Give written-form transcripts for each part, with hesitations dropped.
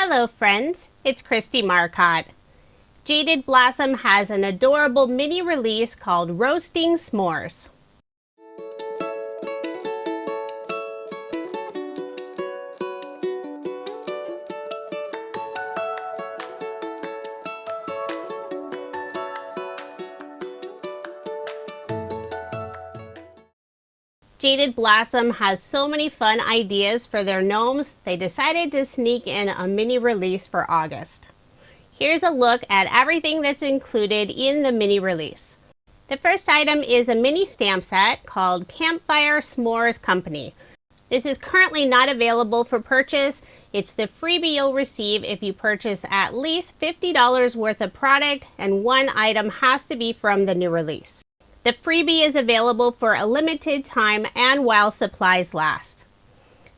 Hello friends, it's Kristie Marcotte. Jaded Blossom has an adorable mini release called Roasting S'mores. Jaded Blossom has so many fun ideas for their gnomes, they decided to sneak in a mini release for August. Here's a look at everything that's included in the mini release. The first item is a mini stamp set called Campfire S'mores Company. This is currently not available for purchase. It's the freebie you'll receive if you purchase at least $50 worth of product, and one item has to be from the new release. The freebie is available for a limited time and while supplies last.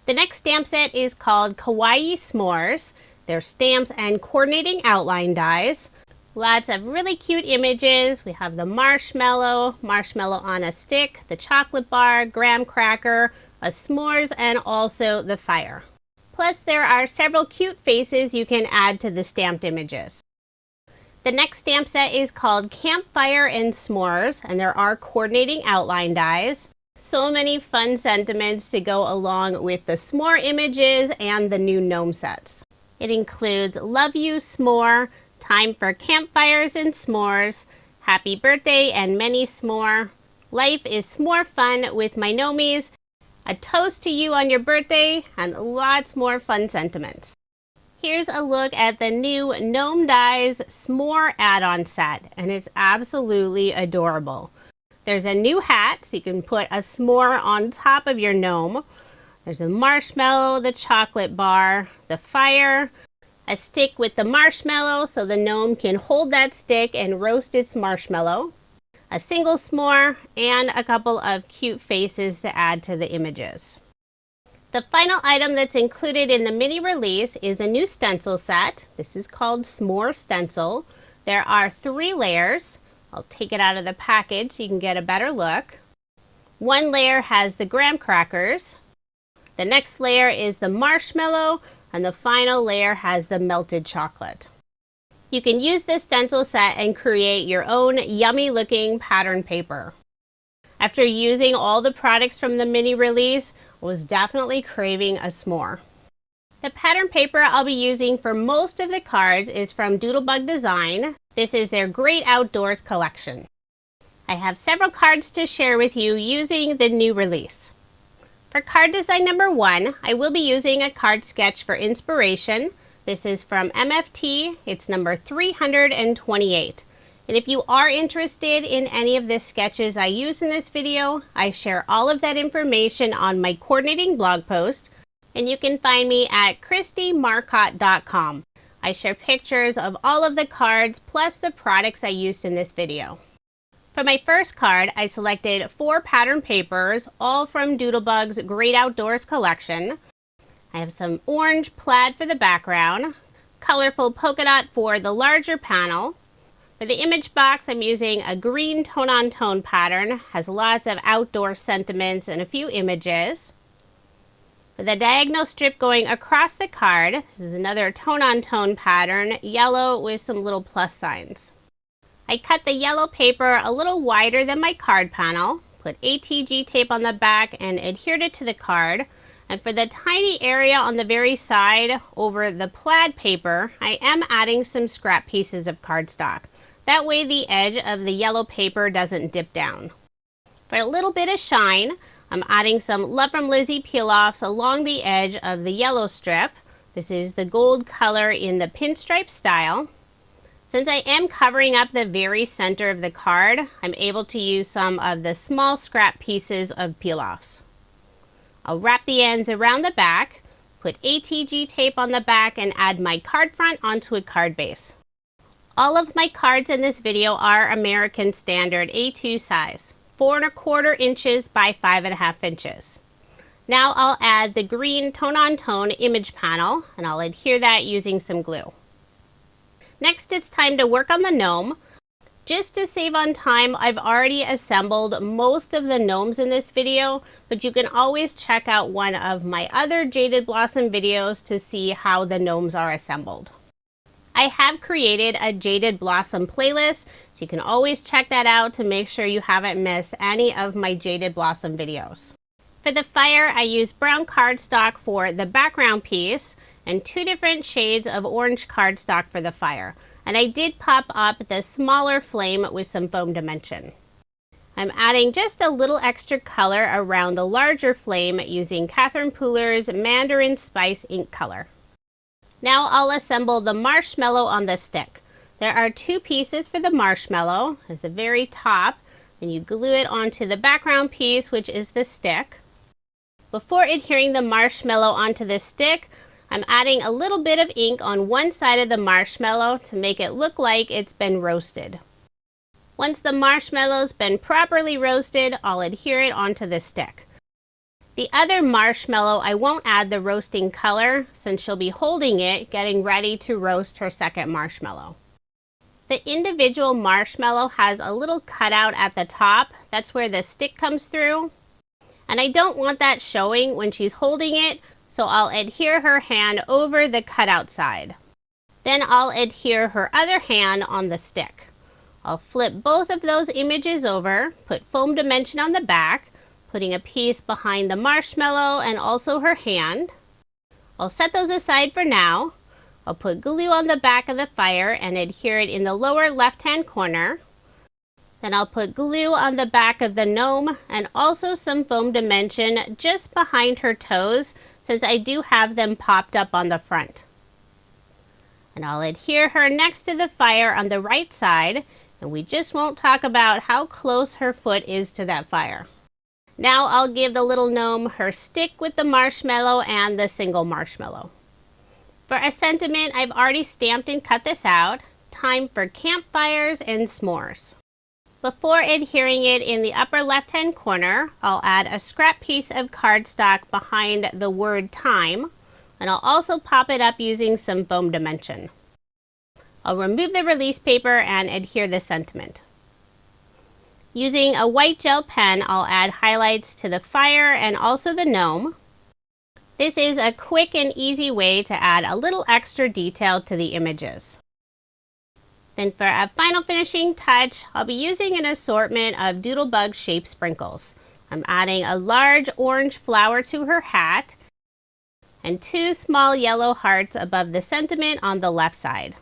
The next stamp set is called Kawaii S'mores. They're stamps and coordinating outline dies. Lots of really cute images. We have the marshmallow on a stick, the chocolate bar, graham cracker, a s'mores, and also the fire. Plus there are several cute faces you can add to the stamped images. The next stamp set is called Campfire S'mores, and there are coordinating outline dies. So many fun sentiments to go along with the s'more images and the new gnome sets. It includes Love You S'more, Time for Campfires and S'mores, Happy Birthday and Many S'more, Life is S'more Fun with My Gnomies, A Toast to You on Your Birthday, and lots more fun sentiments. Here's a look at the new Gnome Dies S'more add-on set, and it's absolutely adorable. There's a new hat, so you can put a s'more on top of your gnome. There's a marshmallow, the chocolate bar, the fire, a stick with the marshmallow so the gnome can hold that stick and roast its marshmallow, a single s'more, and a couple of cute faces to add to the images. The final item that's included in the mini release is a new stencil set. This is called S'more Stencil. There are 3 layers. I'll take it out of the package so you can get a better look. One layer has the graham crackers. The next layer is the marshmallow, and the final layer has the melted chocolate. You can use this stencil set and create your own yummy looking pattern paper. After using all the products from the mini release, I was definitely craving a s'more. The pattern paper I'll be using for most of the cards is from Doodlebug Design. This is their Great Outdoors collection. I have several cards to share with you using the new release. For card design number 1, I will be using a card sketch for inspiration. This is from MFT. It's number 328. And if you are interested in any of the sketches I use in this video, I share all of that information on my coordinating blog post, and you can find me at KristieMarcotte.com. I share pictures of all of the cards plus the products I used in this video. For my first card, I selected 4 pattern papers, all from Doodlebug's Great Outdoors collection. I have some orange plaid for the background, colorful polka dot for the larger panel. For the image box, I'm using a green tone-on-tone pattern, has lots of outdoor sentiments and a few images. For the diagonal strip going across the card, this is another tone-on-tone pattern, yellow with some little plus signs. I cut the yellow paper a little wider than my card panel, put ATG tape on the back and adhered it to the card. And for the tiny area on the very side over the plaid paper, I am adding some scrap pieces of cardstock. That way the edge of the yellow paper doesn't dip down. For a little bit of shine, I'm adding some Love from Lizzie peel-offs along the edge of the yellow strip. This is the gold color in the pinstripe style. Since I am covering up the very center of the card, I'm able to use some of the small scrap pieces of peel-offs. I'll wrap the ends around the back, put ATG tape on the back, and add my card front onto a card base. All of my cards in this video are American Standard A2 size, 4 1/4 inches by 5 1/2 inches. Now I'll add the green tone-on-tone image panel, and I'll adhere that using some glue. Next, it's time to work on the gnome. Just to save on time, I've already assembled most of the gnomes in this video, but you can always check out one of my other Jaded Blossom videos to see how the gnomes are assembled. I have created a Jaded Blossom playlist, so you can always check that out to make sure you haven't missed any of my Jaded Blossom videos. For the fire, I used brown cardstock for the background piece and 2 different shades of orange cardstock for the fire. And I did pop up the smaller flame with some foam dimension. I'm adding just a little extra color around the larger flame using Catherine Pooler's Mandarin Spice ink color. Now I'll assemble the marshmallow on the stick. There are 2 pieces for the marshmallow. It's the very top, and you glue it onto the background piece, which is the stick. Before adhering the marshmallow onto the stick, I'm adding a little bit of ink on one side of the marshmallow to make it look like it's been roasted. Once the marshmallow's been properly roasted, I'll adhere it onto the stick. The other marshmallow, I won't add the roasting color since she'll be holding it, getting ready to roast her second marshmallow. The individual marshmallow has a little cutout at the top. That's where the stick comes through. And I don't want that showing when she's holding it, so I'll adhere her hand over the cutout side. Then I'll adhere her other hand on the stick. I'll flip both of those images over, put foam dimension on the back, putting a piece behind the marshmallow and also her hand. I'll set those aside for now. I'll put glue on the back of the fire and adhere it in the lower left-hand corner. Then I'll put glue on the back of the gnome and also some foam dimension just behind her toes, since I do have them popped up on the front. And I'll adhere her next to the fire on the right side, and we just won't talk about how close her foot is to that fire. Now I'll give the little gnome her stick with the marshmallow and the single marshmallow. For a sentiment, I've already stamped and cut this out. Time for campfires and s'mores. Before adhering it in the upper left-hand corner, I'll add a scrap piece of cardstock behind the word time, and I'll also pop it up using some foam dimension. I'll remove the release paper and adhere the sentiment. Using a white gel pen, I'll add highlights to the fire and also the gnome. This is a quick and easy way to add a little extra detail to the images. Then for a final finishing touch, I'll be using an assortment of doodlebug shape sprinkles. I'm adding a large orange flower to her hat and 2 small yellow hearts above the sentiment on the left side.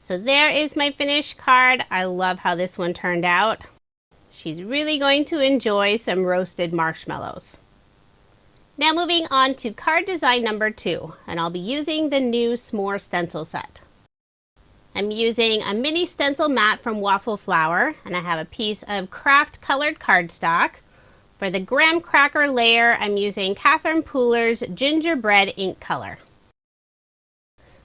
So there is my finished card. I love how this one turned out. She's really going to enjoy some roasted marshmallows. Now moving on to card design number 2, and I'll be using the new s'more stencil set. I'm using a mini stencil mat from Waffle Flower, and I have a piece of craft colored cardstock. For the graham cracker layer, I'm using Catherine Pooler's gingerbread ink color.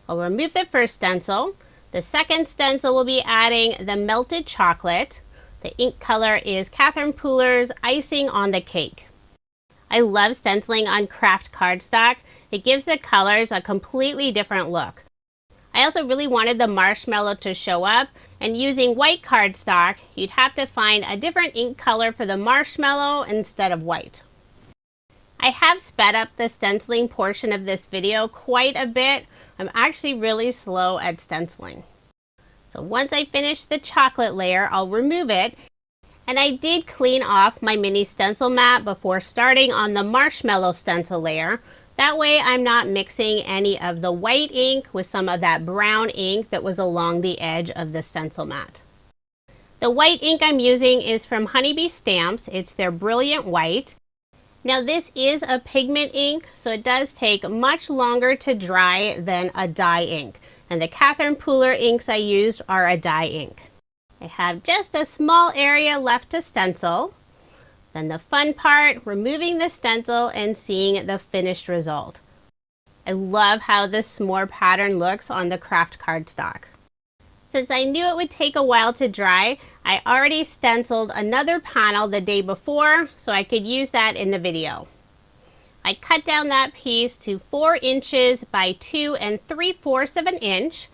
I'll remove the first stencil. The second stencil will be adding the melted chocolate. The ink color is Catherine Pooler's icing on the cake. I love stenciling on craft cardstock. It gives the colors a completely different look. I also really wanted the marshmallow to show up, and using white cardstock, you'd have to find a different ink color for the marshmallow instead of white. I have sped up the stenciling portion of this video quite a bit. I'm actually really slow at stenciling. So once I finish the chocolate layer, I'll remove it. And I did clean off my mini stencil mat before starting on the marshmallow stencil layer. That way I'm not mixing any of the white ink with some of that brown ink that was along the edge of the stencil mat. The white ink I'm using is from Honeybee Stamps. It's their Brilliant White. Now this is a pigment ink, so it does take much longer to dry than a dye ink. And the Catherine Pooler inks I used are a dye ink. I have just a small area left to stencil. Then the fun part, removing the stencil and seeing the finished result. I love how this s'more pattern looks on the craft cardstock. Since I knew it would take a while to dry, I already stenciled another panel the day before so I could use that in the video. I cut down that piece to 4 inches by 2 3/4 of an inch,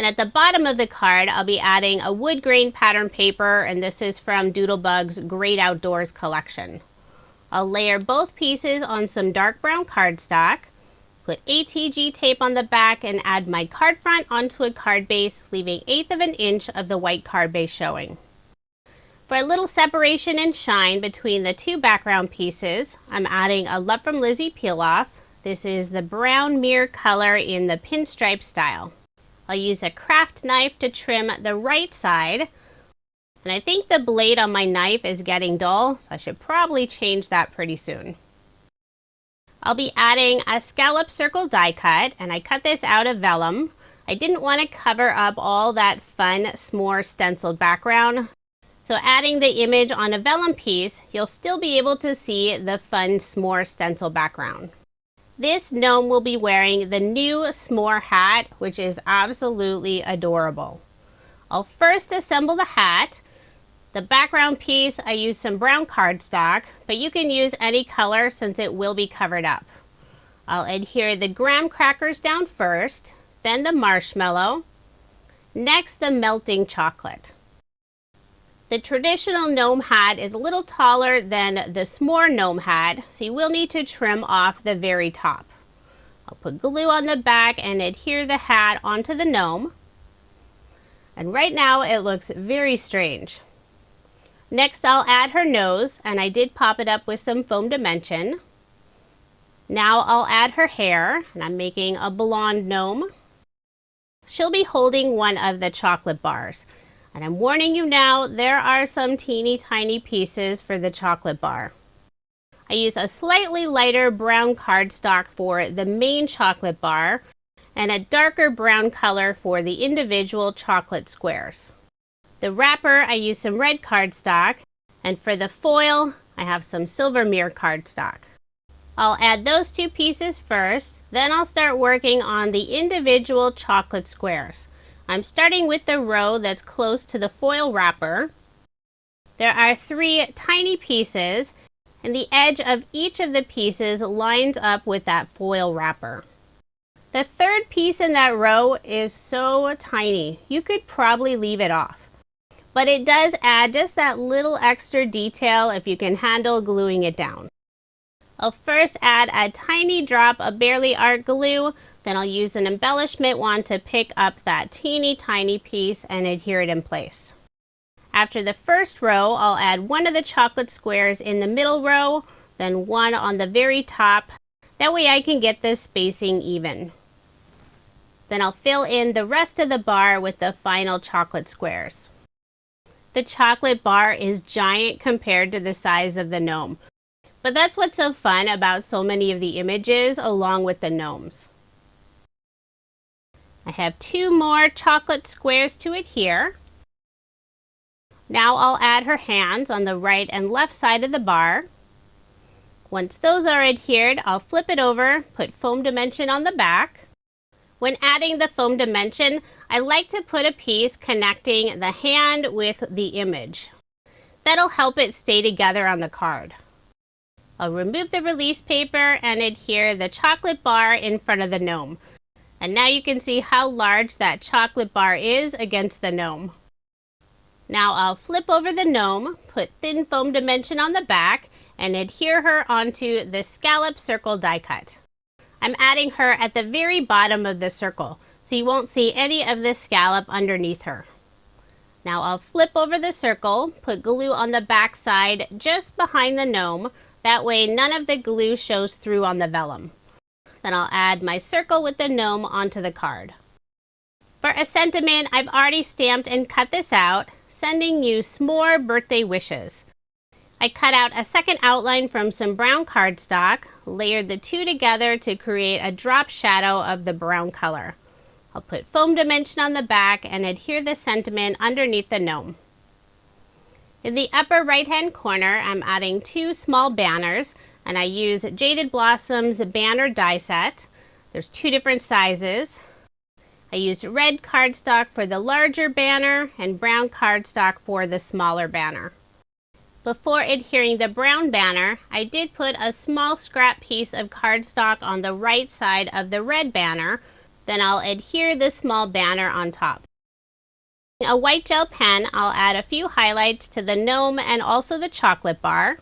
And at the bottom of the card, I'll be adding a wood grain pattern paper, and this is from Doodlebug's Great Outdoors collection. I'll layer both pieces on some dark brown cardstock, put ATG tape on the back, and add my card front onto a card base, leaving 1/8 of an inch of the white card base showing. For a little separation and shine between the two background pieces, I'm adding a Love from Lizzie peel off. This is the brown mirror color in the pinstripe style. I'll use a craft knife to trim the right side, and I think the blade on my knife is getting dull, so I should probably change that pretty soon. I'll be adding a Scallop Circle die cut, and I cut this out of vellum. I didn't want to cover up all that fun s'more stenciled background, so adding the image on a vellum piece, you'll still be able to see the fun s'more stencil background. This gnome will be wearing the new s'more hat, which is absolutely adorable. I'll first assemble the hat. The background piece, I used some brown cardstock, but you can use any color since it will be covered up. I'll adhere the graham crackers down first, then the marshmallow, next the melting chocolate. The traditional gnome hat is a little taller than the s'more gnome hat, so you will need to trim off the very top. I'll put glue on the back and adhere the hat onto the gnome. And right now it looks very strange. Next I'll add her nose, and I did pop it up with some foam dimension. Now I'll add her hair, and I'm making a blonde gnome. She'll be holding one of the chocolate bars. And I'm warning you now, there are some teeny tiny pieces for the chocolate bar. I use a slightly lighter brown cardstock for the main chocolate bar and a darker brown color for the individual chocolate squares. The wrapper, I use some red cardstock, and for the foil, I have some silver mirror cardstock. I'll add those two pieces first, then I'll start working on the individual chocolate squares. I'm starting with the row that's close to the foil wrapper. There are 3 tiny pieces, and the edge of each of the pieces lines up with that foil wrapper. The third piece in that row is so tiny, you could probably leave it off. But it does add just that little extra detail if you can handle gluing it down. I'll first add a tiny drop of Barely Art glue. Then I'll use an embellishment wand to pick up that teeny tiny piece and adhere it in place. After the first row, I'll add one of the chocolate squares in the middle row, then one on the very top. That way I can get the spacing even. Then I'll fill in the rest of the bar with the final chocolate squares. The chocolate bar is giant compared to the size of the gnome. But that's what's so fun about so many of the images along with the gnomes. I have 2 more chocolate squares to adhere. Now I'll add her hands on the right and left side of the bar. Once those are adhered, I'll flip it over, put foam dimension on the back. When adding the foam dimension, I like to put a piece connecting the hand with the image. That'll help it stay together on the card. I'll remove the release paper and adhere the chocolate bar in front of the gnome. And now you can see how large that chocolate bar is against the gnome. Now I'll flip over the gnome, put thin foam dimension on the back, and adhere her onto the Scallop Circle die cut. I'm adding her at the very bottom of the circle, so you won't see any of the scallop underneath her. Now I'll flip over the circle, put glue on the back side just behind the gnome. That way none of the glue shows through on the vellum. Then I'll add my circle with the gnome onto the card. For a sentiment, I've already stamped and cut this out, sending you s'more birthday wishes. I cut out a second outline from some brown cardstock, layered the two together to create a drop shadow of the brown color. I'll put foam dimension on the back and adhere the sentiment underneath the gnome. In the upper right hand corner, I'm adding 2 small banners, and I use Jaded Blossom's banner die set. There's 2 different sizes. I used red cardstock for the larger banner and brown cardstock for the smaller banner. Before adhering the brown banner, I did put a small scrap piece of cardstock on the right side of the red banner, Then I'll adhere the small banner on top. A white gel pen, I'll add a few highlights to the gnome and also the chocolate bar.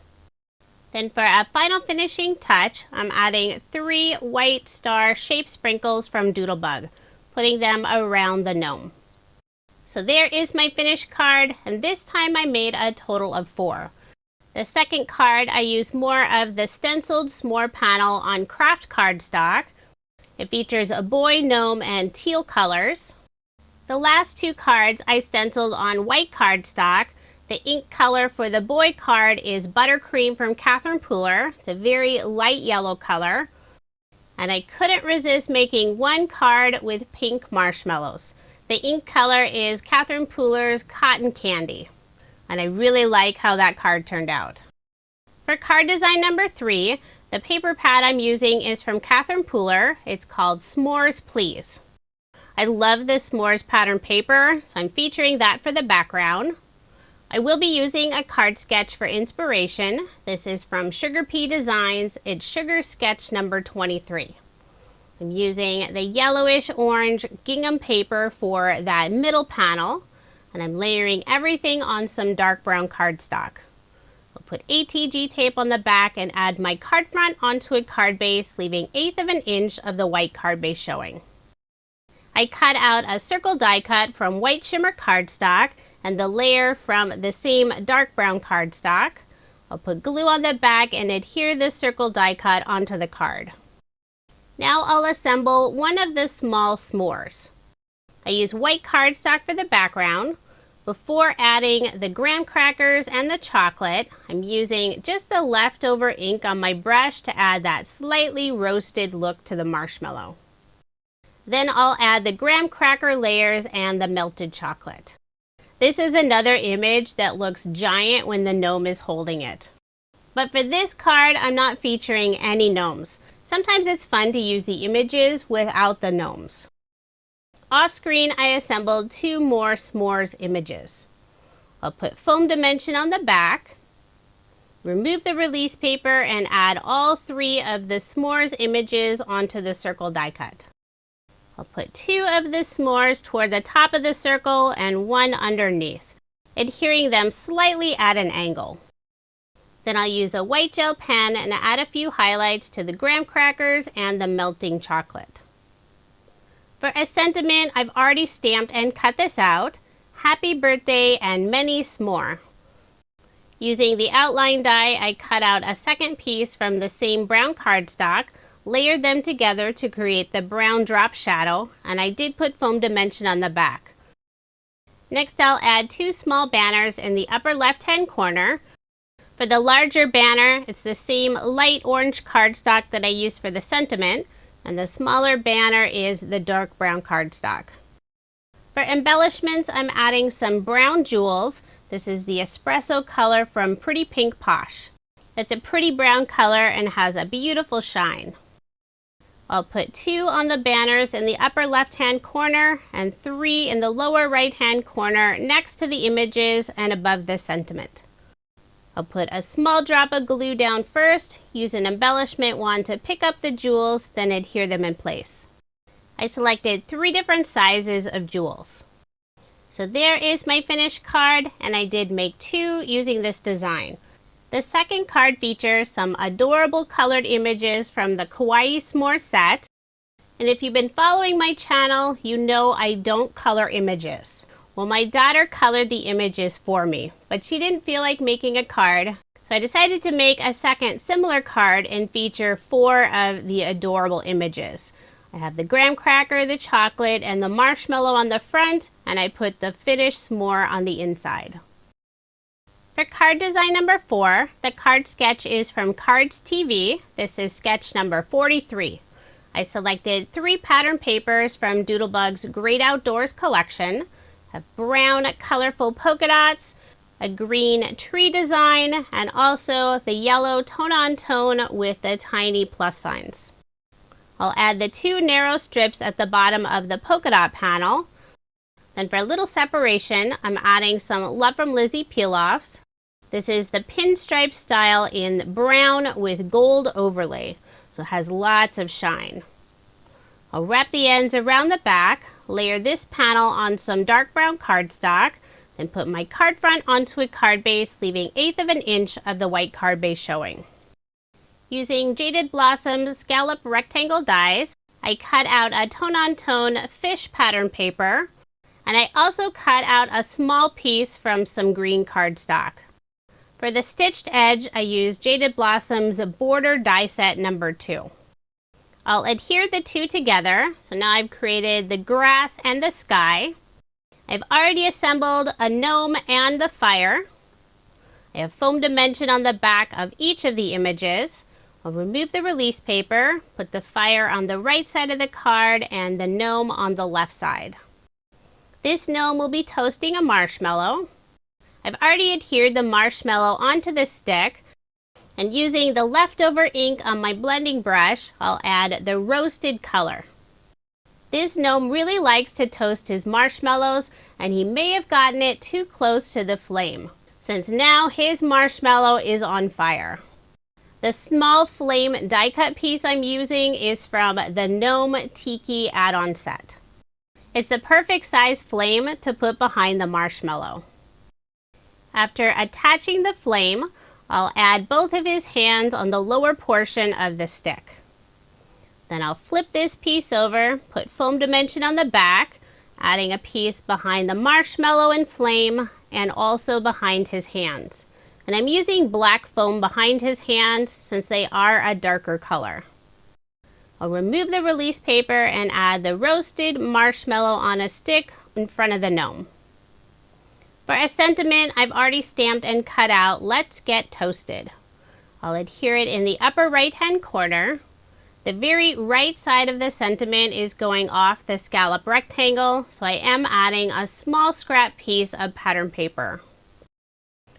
Then for a final finishing touch, I'm adding 3 white star shape sprinkles from Doodlebug, putting them around the gnome. So there is my finished card, and this time I made a total of 4. The second card, I used more of the stenciled s'more panel on craft cardstock. It features a boy, gnome, and teal colors. The last 2 cards I stenciled on white cardstock. The ink color for the boy card is Buttercream from Catherine Pooler. It's a very light yellow color. And I couldn't resist making one card with pink marshmallows. The ink color is Catherine Pooler's Cotton Candy. And I really like how that card turned out. For card design number 3, the paper pad I'm using is from Catherine Pooler. It's called S'mores Please. I love this s'mores pattern paper, so I'm featuring that for the background. I will be using a card sketch for inspiration. This is from Sugar Pea Designs. It's Sugar Sketch number 23. I'm using the yellowish orange gingham paper for that middle panel, and I'm layering everything on some dark brown cardstock. I'll put ATG tape on the back and add my card front onto a card base, leaving 1/8 of an inch of the white card base showing. I cut out a circle die cut from white shimmer cardstock and the layer from the same dark brown cardstock. I'll put glue on the back and adhere the circle die cut onto the card. Now I'll assemble one of the small s'mores. I use white cardstock for the background. Before adding the graham crackers and the chocolate, I'm using just the leftover ink on my brush to add that slightly roasted look to the marshmallow. Then I'll add the graham cracker layers and the melted chocolate. This is another image that looks giant when the gnome is holding it. But for this card, I'm not featuring any gnomes. Sometimes it's fun to use the images without the gnomes. Off screen, I assembled 2 more s'mores images. I'll put foam dimension on the back, remove the release paper, and add all 3 of the s'mores images onto the circle die cut. I'll put 2 of the s'mores toward the top of the circle and 1 underneath, adhering them slightly at an angle. Then I'll use a white gel pen and add a few highlights to the graham crackers and the melting chocolate. For a sentiment, I've already stamped and cut this out. Happy birthday and many s'more. Using the outline die, I cut out a second piece from the same brown cardstock, layered them together to create the brown drop shadow, and I did put foam dimension on the back. Next, I'll add 2 small banners in the upper left-hand corner. For the larger banner, it's the same light orange cardstock that I used for the sentiment, and the smaller banner is the dark brown cardstock. For embellishments, I'm adding some brown jewels. This is the Espresso color from Pretty Pink Posh. It's a pretty brown color and has a beautiful shine. I'll put 2 on the banners in the upper left-hand corner and 3 in the lower right-hand corner next to the images and above the sentiment. I'll put a small drop of glue down first, use an embellishment wand to pick up the jewels, then adhere them in place. I selected 3 different sizes of jewels. So there is my finished card, and I did make 2 using this design. The second card features some adorable colored images from the Kawaii S'mores set. And if you've been following my channel, you know I don't color images. Well, my daughter colored the images for me, but she didn't feel like making a card. So I decided to make a second similar card and feature 4 of the adorable images. I have the graham cracker, the chocolate, and the marshmallow on the front, and I put the finished s'more on the inside. For card design number 4, the card sketch is from Cards TV. This is sketch number 43. I selected 3 pattern papers from Doodlebug's Great Outdoors collection. A brown colorful polka dots, a green tree design, and also the yellow tone-on-tone with the tiny plus signs. I'll add the 2 narrow strips at the bottom of the polka dot panel. Then for a little separation, I'm adding some Love from Lizzie peel-offs. This is the pinstripe style in brown with gold overlay, so it has lots of shine. I'll wrap the ends around the back, layer this panel on some dark brown cardstock, then put my card front onto a card base, leaving 1/8 of an inch of the white card base showing. Using Jaded Blossom's Scallop Rectangle dies, I cut out a tone-on-tone fish pattern paper, and I also cut out a small piece from some green cardstock. For the stitched edge, I used Jaded Blossom's Border Die Set number 2. I'll adhere the two together, so now I've created the grass and the sky. I've already assembled a gnome and the fire. I have foam dimension on the back of each of the images. I'll remove the release paper, put the fire on the right side of the card and the gnome on the left side. This gnome will be toasting a marshmallow. I've already adhered the marshmallow onto the stick, and using the leftover ink on my blending brush, I'll add the roasted color. This gnome really likes to toast his marshmallows, and he may have gotten it too close to the flame, since now his marshmallow is on fire. The small flame die cut piece I'm using is from the Gnome Tiki add-on set. It's the perfect size flame to put behind the marshmallow. After attaching the flame, I'll add both of his hands on the lower portion of the stick. Then I'll flip this piece over, put foam dimension on the back, adding a piece behind the marshmallow and flame and also behind his hands. And I'm using black foam behind his hands since they are a darker color. I'll remove the release paper and add the roasted marshmallow on a stick in front of the gnome. For a sentiment, I've already stamped and cut out "Let's Get Toasted." I'll adhere it in the upper right hand corner. The very right side of the sentiment is going off the scallop rectangle, so I am adding a small scrap piece of pattern paper.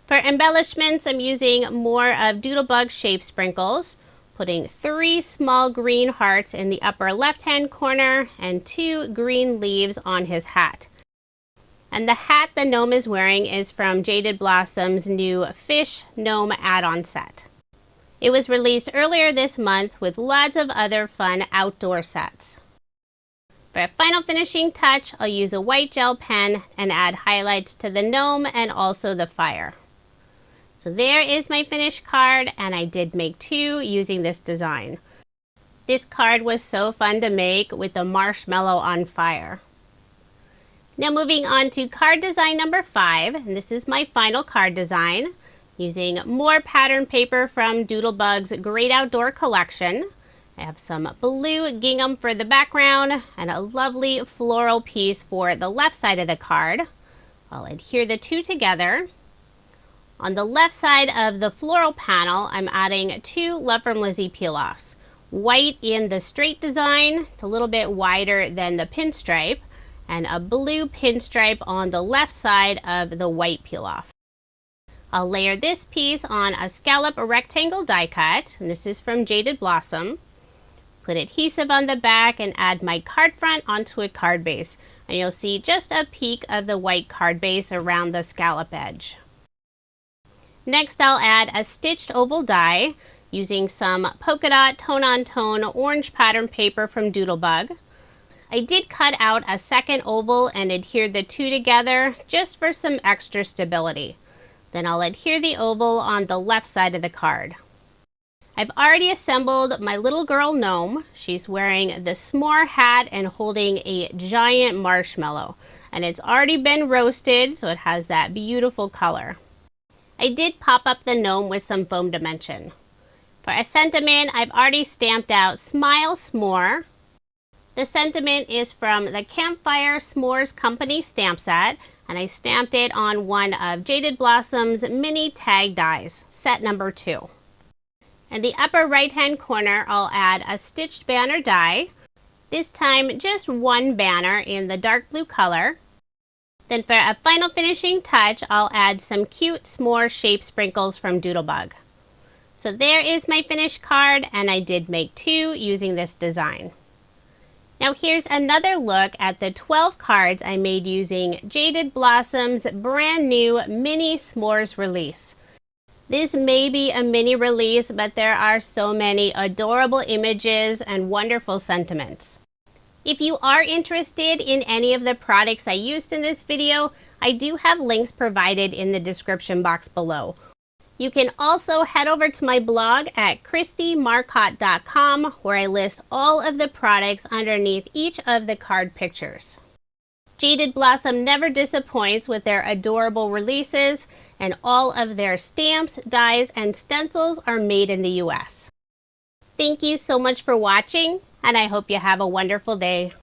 For embellishments, I'm using more of Doodlebug shape sprinkles, putting 3 small green hearts in the upper left hand corner and 2 green leaves on his hat. And the hat the gnome is wearing is from Jaded Blossom's new Fish Gnome add-on set. It was released earlier this month with lots of other fun outdoor sets. For a final finishing touch, I'll use a white gel pen and add highlights to the gnome and also the fire. So there is my finished card, and I did make 2 using this design. This card was so fun to make with the marshmallow on fire. Now moving on to card design number 5, and this is my final card design, using more pattern paper from Doodlebug's Great Outdoor Collection. I have some blue gingham for the background and a lovely floral piece for the left side of the card. I'll adhere the 2 together. On the left side of the floral panel, I'm adding 2 Love from Lizzie peel-offs. White in the straight design, it's a little bit wider than the pinstripe, and a blue pinstripe on the left side of the white peel-off. I'll layer this piece on a Scallop Rectangle die cut, and this is from Jaded Blossom. Put adhesive on the back and add my card front onto a card base, and you'll see just a peek of the white card base around the scallop edge. Next, I'll add a stitched oval die using some polka dot tone-on-tone orange pattern paper from Doodlebug. I did cut out a second oval and adhered the 2 together just for some extra stability. Then I'll adhere the oval on the left side of the card. I've already assembled my little girl gnome. She's wearing the s'more hat and holding a giant marshmallow. And it's already been roasted, so it has that beautiful color. I did pop up the gnome with some foam dimension. For a sentiment, I've already stamped out "Smile S'more." The sentiment is from the Campfire S'mores company stamp set, and I stamped it on one of Jaded Blossom's mini tag dies, set number 2. In the upper right hand corner, I'll add a stitched banner die, this time just 1 banner in the dark blue color. Then for a final finishing touch, I'll add some cute s'more shape sprinkles from Doodlebug. So there is my finished card, and I did make 2 using this design. Now here's another look at the 12 cards I made using Jaded Blossom's brand new mini s'mores release. This may be a mini release, but there are so many adorable images and wonderful sentiments. If you are interested in any of the products I used in this video, I do have links provided in the description box below. You can also head over to my blog at KristieMarcotte.com, where I list all of the products underneath each of the card pictures. Jaded Blossom never disappoints with their adorable releases, and all of their stamps, dies, and stencils are made in the US. Thank you so much for watching, and I hope you have a wonderful day.